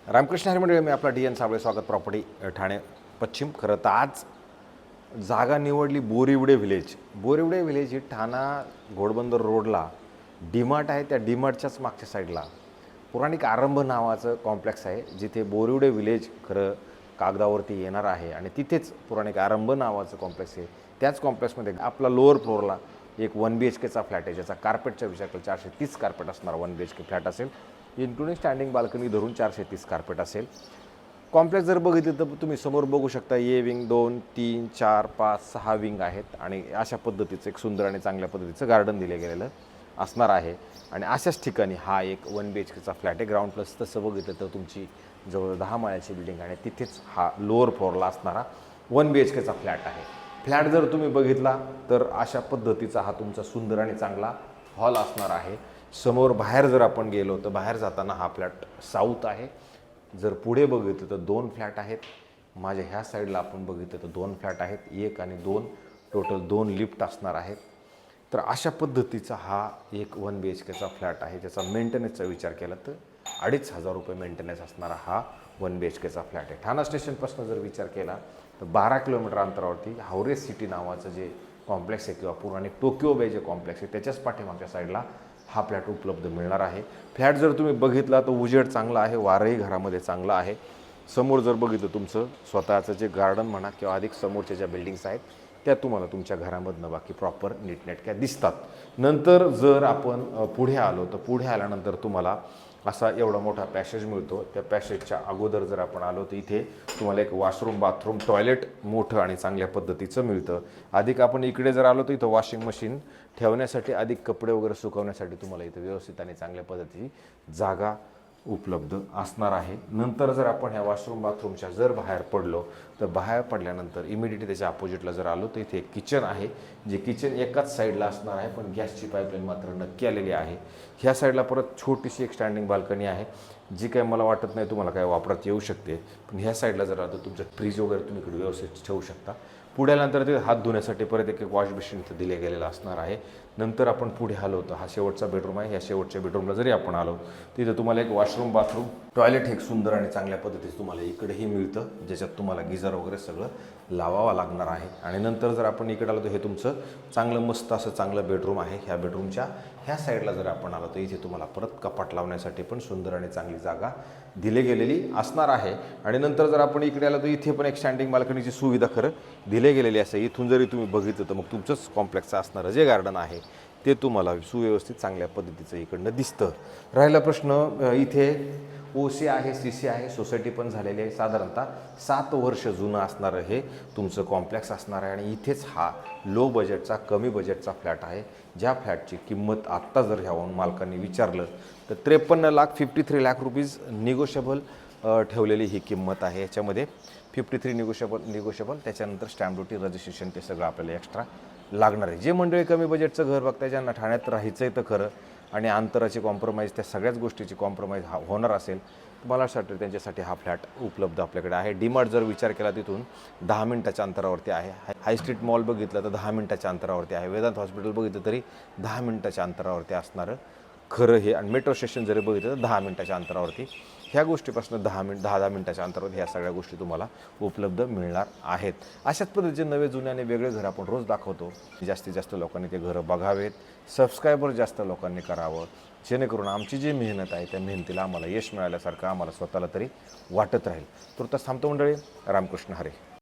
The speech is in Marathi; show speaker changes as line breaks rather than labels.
रामकृष्ण हरी मंडळी, मी आपला डी.एन. साबळे, स्वागत प्रॉपर्टी ठाणे पश्चिम. खरं तर आज जागा निवडली बोरिवडे व्हिलेज. बोरिवडे व्हिलेज ही ठाणा घोडबंदर रोडला डीमार्ट आहे, त्या डीमार्टच्याच मागच्या साईडला पुराणिक आरंभ नावाचं कॉम्प्लेक्स आहे, जिथे बोरिवडे व्हिलेज खरं कागदावरती येणार आहे. आणि तिथेच पुराणिक आरंभ नावाचं कॉम्प्लेक्स आहे. त्याच कॉम्प्लेक्समध्ये आपला लोअर फ्लोअरला एक 1 BHKचा फ्लॅट आहे, ज्याचा कार्पेटच्या विचार केला 430 कार्पेट असणार 1 BHK फ्लॅट असेल, इन्क्लुडिंग स्टँडिंग बाल्कनी धरून 430 कार्पेट असेल. कॉम्प्लेक्स जर बघितलं तर तुम्ही समोर बघू शकता, ए विंग 2, 3, 4, 5, 6 विंग आहेत. आणि अशा पद्धतीचं एक सुंदर आणि चांगल्या पद्धतीचं गार्डन दिले गेलेलं असणार आहे. आणि अशाच ठिकाणी हा एक 1 BHKचा फ्लॅट आहे. ग्राउंड प्लस तसं बघितलं तर तुमची जवळ 10 माळ्याची बिल्डिंग आहे. तिथेच हा लोअर फ्लोअरला असणारा 1 BHKचा फ्लॅट आहे. फ्लॅट जर तुम्ही बघितला तर अशा पद्धतीचा हा तुमचा सुंदर आणि चांगला हॉल असणार आहे. समोर बाहेर जर आपण गेलो तर बाहेर जाताना हा फ्लॅट साऊथ आहे. जर पुढे बघितलं तर 2 फ्लॅट आहेत. माझ्या ह्या साईडला आपण बघितलं तर 2 फ्लॅट आहेत, 1 आणि 2, टोटल 2 लिफ्ट असणार आहेत. तर अशा पद्धतीचा हा एक 1 BHKचा फ्लॅट आहे, ज्याचा मेंटेनन्सचा विचार केला तर 2,500 रुपये मेंटेनन्स असणारा हा 1 BHKचा फ्लॅट आहे. ठाणा स्टेशनपासून जर विचार केला तर 12 किलोमीटर अंतरावरती हावरे सिटी नावाचं जे कॉम्प्लेक्स आहे, किंवा पुराणिक टोकियो बे जे कॉम्प्लेक्स आहे, त्याच्याच पाठीमागच्या साईडला हा फ्लॅट उपलब्ध मिळणार आहे. फ्लॅट जर तुम्ही बघितला तर उजेड चांगला आहे, वारही घरामध्ये चांगलं आहे. समोर जर बघितलं तुमचं स्वतःचं जे गार्डन म्हणा किंवा अधिक समोरच्या ज्या बिल्डिंग्स आहेत त्या तुम्हाला तुमच्या घरामधनं बाकी प्रॉपर नीटनेटक्या दिसतात. नंतर जर आपण पुढे आलो तर पुढे आल्यानंतर तुम्हाला असा एवढा मोठा पॅसेज मिळतो. त्या पॅसेजच्या अगोदर जर आपण आलो तर इथे तुम्हाला एक वॉशरूम, बाथरूम, टॉयलेट मोठं आणि चांगल्या पद्धतीचं मिळतं. अधिक आपण इकडे जर आलो तर इथं वॉशिंग मशीन ठेवण्यासाठी, अधिक कपडे वगैरे सुकवण्यासाठी तुम्हाला इथं व्यवस्थित आणि चांगल्या पद्धतीची जागा उपलब्ध असणार आहे. नंतर जर आपण ह्या वॉशरूम बाथरूमच्या जर बाहेर पडलो तर बाहेर पडल्यानंतर इमिडिएटली त्याच्या अपोजिटला जर आलो तर इथे एक किचन आहे, जे किचन एकाच साईडला असणार आहे, पण गॅसची पाईपलाईन मात्र नक्की आलेली आहे. ह्या साईडला परत छोटीशी एक स्टँडिंग बाल्कनी आहे, जी काही मला वाटत नाही तुम्हाला काय वापरात येऊ शकते. पण ह्या साईडला जर आलो तुमचं फ्रीज वगैरे तुम्ही इकडे व्यवस्थित ठेवू शकता. पुढे आल्यानंतर ते हात धुण्यासाठी परत एक वॉश बेसिन इथं दिले गेलेलं असणार आहे. नंतर आपण पुढे आलो तर हा शेवटचा बेडरूम आहे. ह्या शेवटच्या बेडरूमला जरी आपण आलो तिथं तुम्हाला एक वॉशरूम, बाथरूम, टॉयलेट एक सुंदर आणि चांगल्या पद्धतीचं तुम्हाला इकडेही मिळतं, ज्याच्यात तुम्हाला गिझर वगैरे सगळं लावावं लागणार आहे. आणि नंतर जर आपण इकडे आलो तर हे तुमचं चांगलं मस्त असं चांगलं बेडरूम आहे. ह्या बेडरूमच्या ह्या साईडला जर आपण आलो तर इथे तुम्हाला परत कपाट लावण्यासाठी पण सुंदर आणि चांगली जागा दिली गेलेली असणार आहे. आणि नंतर जर आपण इकडे आलो तर इथे पण एक स्टँडिंग बाल्कनीची सुविधा खरं दिली गेलेली असेल. इथून जरी तुम्ही बघितलं तर मग तुमचंच कॉम्प्लेक्सचं असणारं जे गार्डन आहे ते तुम्हाला सुव्यवस्थित चांगल्या पद्धतीचं इकडनं दिसतं. राहिला प्रश्न, इथे OC आहे, CC आहे, सोसायटी पण झालेली आहे. साधारणतः 7 वर्ष जुनं असणारं हे तुमचं कॉम्प्लेक्स असणार आहे. आणि इथेच हा लो बजेटचा, कमी बजेटचा फ्लॅट आहे, ज्या फ्लॅटची किंमत आत्ता जर ह्यावरून मालकांनी विचारलं तर 53 लाख रुपीज निगोशिएबल ठेवलेली ही किंमत आहे. याच्यामध्ये 53 निगोशिएबल, त्याच्यानंतर स्टॅम्प ड्युटी, रजिस्ट्रेशन ते सगळं आपल्याला एक्स्ट्रा लागणार आहे. जे मंडळी कमी बजेटचं घर बघताय, ज्यांना ठाण्यात राहायचं आहे तर खरं, आणि अंतराची कॉम्प्रोमाइज, त्या सगळ्याच गोष्टीची कॉम्प्रोमाइज होणार असेल, मला वाटतं त्यांच्यासाठी हा फ्लॅट उपलब्ध आपल्याकडे आहे. डीमार्ट जर विचार केला तिथून 10 मिनिटाच्या अंतरावरती आहे. हाय स्ट्रीट मॉल बघितलं तर 10 मिनिटाच्या अंतरावरती आहे. वेदांत हॉस्पिटल बघितलं तरी 10 मिनिटाच्या अंतरावरती असणारं खरं हे. आणि मेट्रो स्टेशन जरी बघितलं तर 10 मिनिटाच्या अंतरावरती. ह्या गोष्टीपासून 10 मिनिटाच्या अंतरावर ह्या सगळ्या गोष्टी तुम्हाला उपलब्ध मिळणार आहेत. अशाच पद्धतीचे नवे, जुने आणि वेगळे घर आपण रोज दाखवतो. जास्तीत जास्त लोकांनी ते घरं बघावेत, सबस्क्रायबर जास्त लोकांनी करावं, जेणेकरून आमची जी मेहनत आहे त्या मेहनतीला आम्हाला यश मिळाल्यासारखं आम्हाला स्वतःला तरी वाटत राहील. तर थांबतो मंडळी. रामकृष्ण हरी.